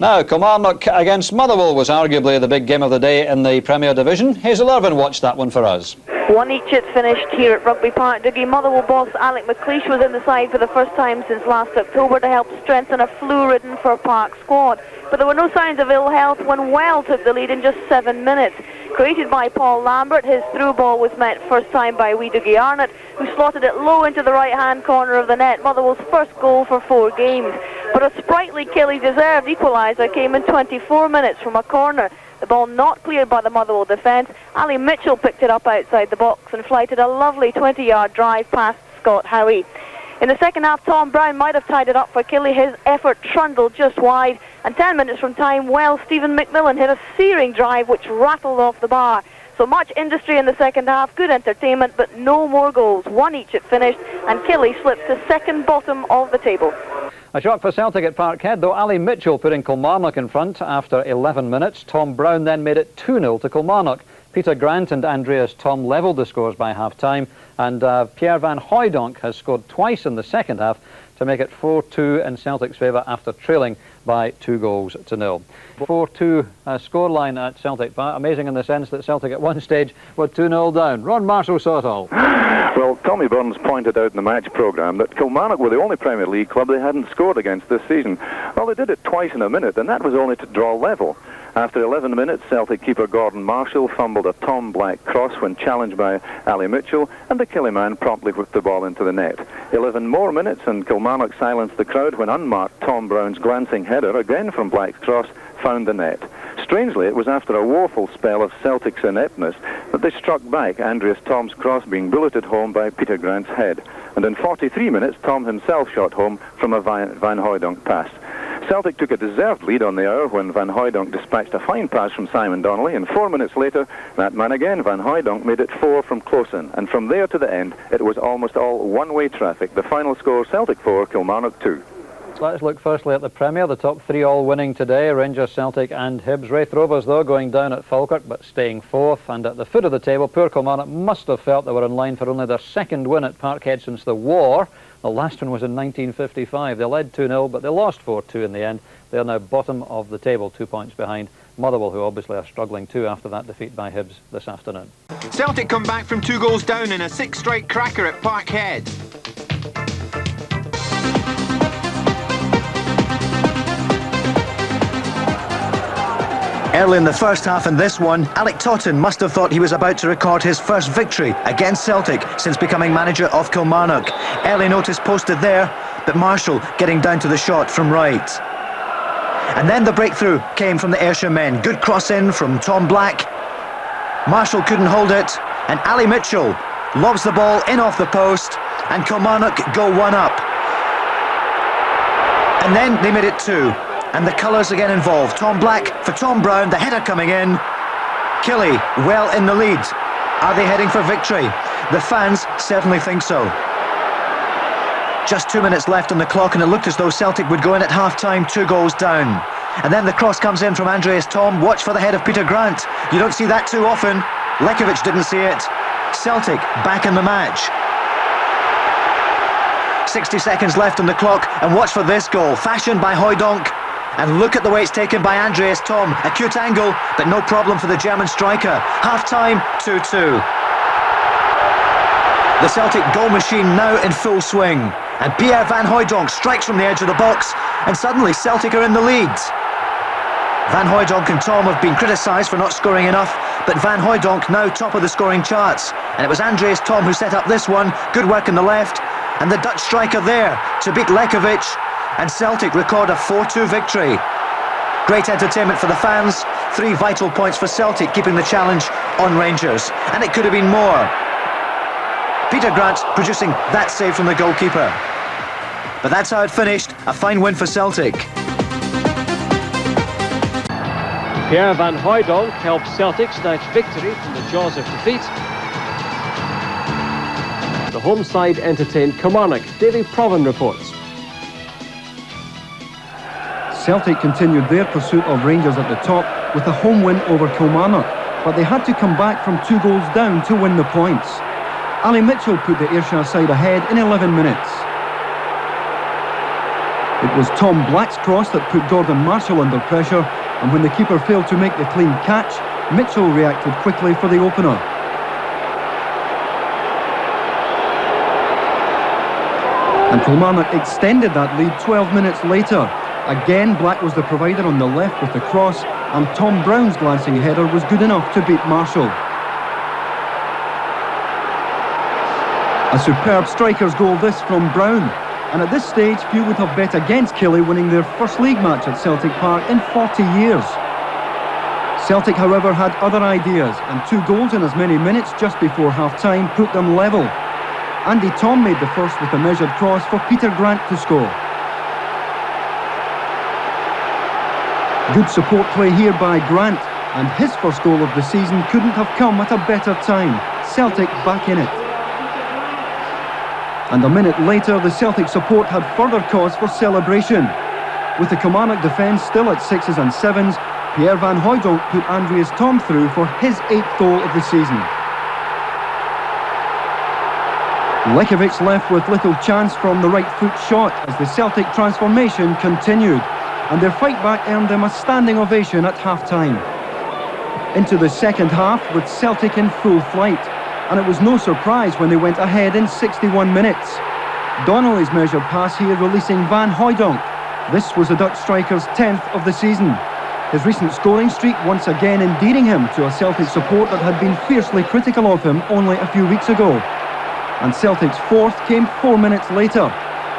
Now, Kilmarnock against Motherwell was arguably the big game of the day in the Premier Division. Hazel Irvine watched that one for us. 1 each it finished here at Rugby Park. Dougie, Motherwell boss Alec McKee was in the side for the first time since last October to help strengthen a flu-ridden Fir Park squad. But there were no signs of ill health when Well took the lead in just 7 minutes. Created by Paul Lambert, his through ball was met first time by wee Dougie Arnott, who slotted it low into the right-hand corner of the net, Motherwell's first goal for 4 games. But a sprightly Killie deserved equaliser came in 24 minutes from a corner. The ball not cleared by the Motherwell defence. Ali Mitchell picked it up outside the box and flighted a lovely 20-yard drive past Scott Howie. In the second half, Tom Brown might have tied it up for Killie. His effort trundled just wide. And 10 minutes from time, well, Stephen McMillan hit a searing drive which rattled off the bar. So much industry in the second half, good entertainment, but no more goals. 1 each it finished, and Killie slipped to second bottom of the table. A shock for Celtic at Parkhead, though. Ali Mitchell putting Kilmarnock in front after 11 minutes. Tom Brown then made it 2-0 to Kilmarnock. Peter Grant and Andreas Thom levelled the scores by half-time, and Pierre Van Hooijdonk has scored twice in the second half to make it 4-2 in Celtic's favour after trailing by 2-0. 4-2 scoreline at Celtic Park. Amazing in the sense that Celtic at one stage were 2-0 down. Ron Marshall saw it all. Well, Tommy Burns pointed out in the match programme that Kilmarnock were the only Premier League club they hadn't scored against this season. Well, they did it twice in a minute, and that was only to draw level. After 11 minutes, Celtic keeper Gordon Marshall fumbled a Tom Black cross when challenged by Ali Mitchell, and the Killie man promptly whipped the ball into the net. 11 more minutes, and Kilmarnock silenced the crowd when unmarked Tom Brown's glancing header, again from Black's cross, found the net. Strangely, it was after a woeful spell of Celtic's ineptness that they struck back, Andreas Thom's cross being bulleted home by Peter Grant's head. And in 43 minutes, Tom himself shot home from a Van Hooijdonk pass. Celtic took a deserved lead on the hour when Van Hooijdonk dispatched a fine pass from Simon Donnelly, and 4 minutes later, that man again, Van Hooijdonk, made it 4 from close in. And from there to the end, it was almost all one-way traffic. The final score, Celtic 4, Kilmarnock 2. Let's look firstly at the Premier. The top 3 all winning today, Rangers, Celtic and Hibs. Wraith Rovers, though, going down at Falkirk, but staying 4th. And at the foot of the table, poor Kilmarnock must have felt they were in line for only their second win at Parkhead since the war. The last one was in 1955. They led 2-0, but they lost 4-2 in the end. They are now bottom of the table, 2 points behind Motherwell, who obviously are struggling too after that defeat by Hibs this afternoon. Celtic come back from 2 goals down in a 6-straight cracker at Parkhead. Early in the first half in this one, Alec Totten must have thought he was about to record his first victory against Celtic since becoming manager of Kilmarnock. Early notice posted there, but Marshall getting down to the shot from Wright. And then the breakthrough came from the Ayrshire men. Good cross in from Tom Black. Marshall couldn't hold it, and Ali Mitchell lobs the ball in off the post, and Kilmarnock go 1 up. And then they made it 2. And the colours again involved. Tom Black for Tom Brown, the header coming in. Killie well in the lead. Are they heading for victory? The fans certainly think so. Just 2 minutes left on the clock, and it looked as though Celtic would go in at half-time 2 goals down. And then the cross comes in from Andreas Thom. Watch for the head of Peter Grant. You don't see that too often. Lekovic didn't see it. Celtic back in the match. 60 seconds left on the clock, and watch for this goal. Fashioned by Hooijdonk. And look at the way it's taken by Andreas Thom. Acute angle, but no problem for the German striker. Half-time, 2-2. The Celtic goal machine now in full swing. And Pierre Van Hooijdonk strikes from the edge of the box, and suddenly Celtic are in the lead. Van Hooijdonk and Thom have been criticised for not scoring enough, but Van Hooijdonk now top of the scoring charts. And it was Andreas Thom who set up this one. Good work on the left, and the Dutch striker there to beat Lekovic. And Celtic record a 4-2 victory. Great entertainment for the fans. 3 vital points for Celtic, keeping the challenge on Rangers. And it could have been more. Peter Grant producing that save from the goalkeeper. But that's how it finished. A fine win for Celtic. Pierre Van Hooijdonk helped Celtic snatch victory from the jaws of defeat. The home side entertained Kilmarnock. Davy Provan reports. Celtic continued their pursuit of Rangers at the top with a home win over Kilmarnock, but they had to come back from 2 goals down to win the points. Ali Mitchell put the Ayrshire side ahead in 11 minutes. The It was Tom Black's cross that put Gordon Marshall under pressure, and when the keeper failed to make the clean catch, Mitchell reacted quickly for the opener. And Kilmarnock extended that lead 12 minutes later. Again, Black was the provider on the left with the cross, and Tom Brown's glancing header was good enough to beat Marshall. A superb striker's goal this from Brown. And at this stage, few would have bet against Killie winning their first league match at Celtic Park in 40 years. Celtic, however, had other ideas, and 2 goals in as many minutes just before half-time put them level. Andy Tom made the first with a measured cross for Peter Grant to score. Good support play here by Grant, and his first goal of the season couldn't have come at a better time. Celtic back in it. And a minute later, the Celtic support had further cause for celebration. With the Kilmarnock defence still at 6s and 7s, Pierre Van Hooijdonk put Andreas Tom through for his 8th goal of the season. Lekovic left with little chance from the right foot shot as the Celtic transformation continued, and their fight back earned them a standing ovation at half-time. Into the second half with Celtic in full flight, and it was no surprise when they went ahead in 61 minutes. Donnelly's measured pass here releasing Van Hooijdonk. This was the Dutch striker's 10th of the season. His recent scoring streak once again endearing him to a Celtic support that had been fiercely critical of him only a few weeks ago. And Celtic's 4th came 4 minutes later.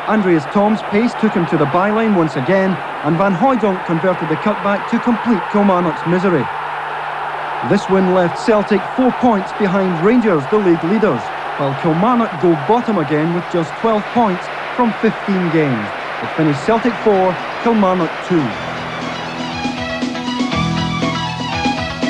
Andreas Tom's pace took him to the byline once again, and Van Hooijdonk converted the cutback to complete Kilmarnock's misery. This win left Celtic 4 points behind Rangers, the league leaders, while Kilmarnock go bottom again with just 12 points from 15 games. It finished Celtic 4, Kilmarnock 2.